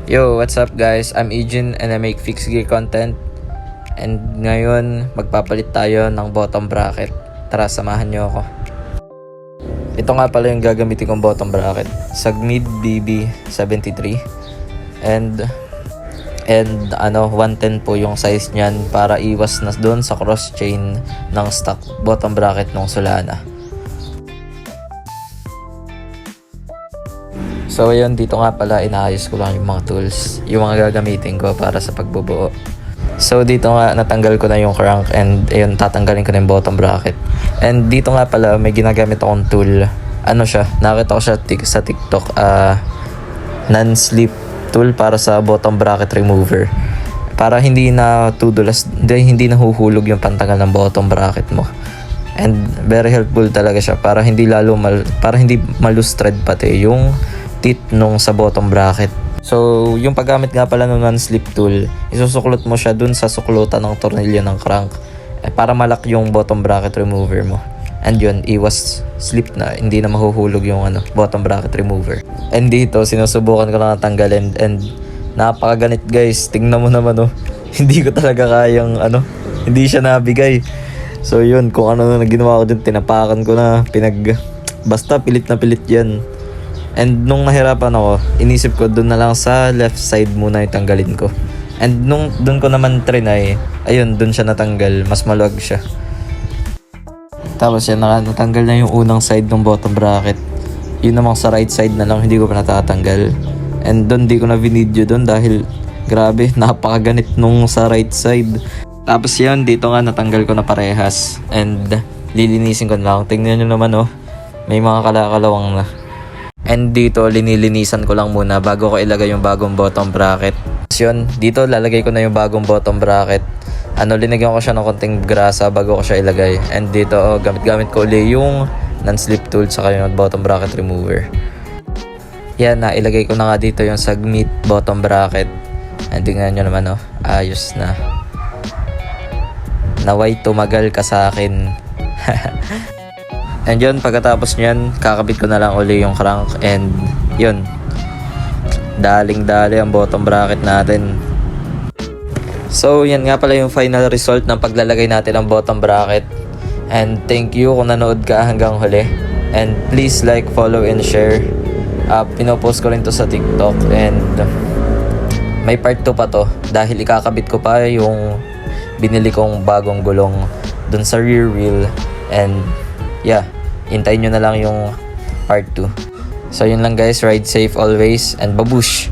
Yo, what's up guys? I'm Eugene and I make fixed gear content. And ngayon, magpapalit tayo ng bottom bracket. Tara, samahan nyo ako. Ito nga pala yung gagamitin kong bottom bracket. Sagmid BB73. And 110 po yung size niyan para iwas na doon sa cross chain ng stock bottom bracket ng Solana. So ayun, dito nga pala inaayos ko lang yung mga tools, yung mga gagamitin ko para sa pagbubuo. So dito nga natanggal ko na yung crank and ayun, tatanggalin ko na yung bottom bracket. And dito nga pala may ginagamit akong tool. Ano siya? Nakita ko siya sa TikTok, non-slip tool para sa bottom bracket remover. Para hindi na tudulas, hindi nahuhulog yung pantanggal ng bottom bracket mo. And very helpful talaga siya para hindi malustred pati yung teeth nung sa bottom bracket. So, yung paggamit nga pala ng non-slip tool, isusuklot mo siya dun sa suklutan ng tornilyo ng crank para malak yung bottom bracket remover mo. And yun, iwas slip na, hindi na mahuhulog yung bottom bracket remover. And dito, sinusubukan ko lang natanggalin and napakaganit guys. Tingnan mo naman hindi ko talaga kayang hindi siya nabigay. So yun, kung ano na ginawa ko dun, tinapakan ko na, basta pilit na pilit yan. And nung nahirapan ako, inisip ko doon na lang sa left side muna yung tanggalin ko. And nung doon ko naman trinay, ayun, doon siya natanggal, mas maluwag siya. Tapos yan, natanggal na yung unang side ng bottom bracket. Yun namang sa right side na lang, hindi ko pa natatanggal. And doon, di ko na video doon dahil grabe, napakaganit nung sa right side. Tapos yan, dito nga natanggal ko na parehas. And lilinisin ko na lang. Tingnan nyo naman may mga kalakalawang na. And dito, linilinisan ko lang muna bago ko ilagay yung bagong bottom bracket. So yun, dito lalagay ko na yung bagong bottom bracket. Linagyan ko siya ng konting grasa bago ko siya ilagay. And dito, gamit ko ulit yung non-slip tool saka yung bottom bracket remover. Yan, ilagay ko na nga dito yung Sagmid bottom bracket. And tingnan nyo naman, ayos na. Naway tumagal ka sa akin. And yun, pagkatapos nyan, kakabit ko na lang uli yung crank. And yun, daling-dali ang bottom bracket natin. So yan nga pala yung final result ng paglalagay natin ng bottom bracket. And thank you kung nanood ka hanggang huli. And please like, follow, and share. Pinopost ko rin to sa TikTok. And may part 2 pa to dahil ikakabit ko pa yung binili kong bagong gulong dun sa rear wheel. And yeah, hintayin nyo na lang yung part 2. So yun lang guys, ride safe always and babush!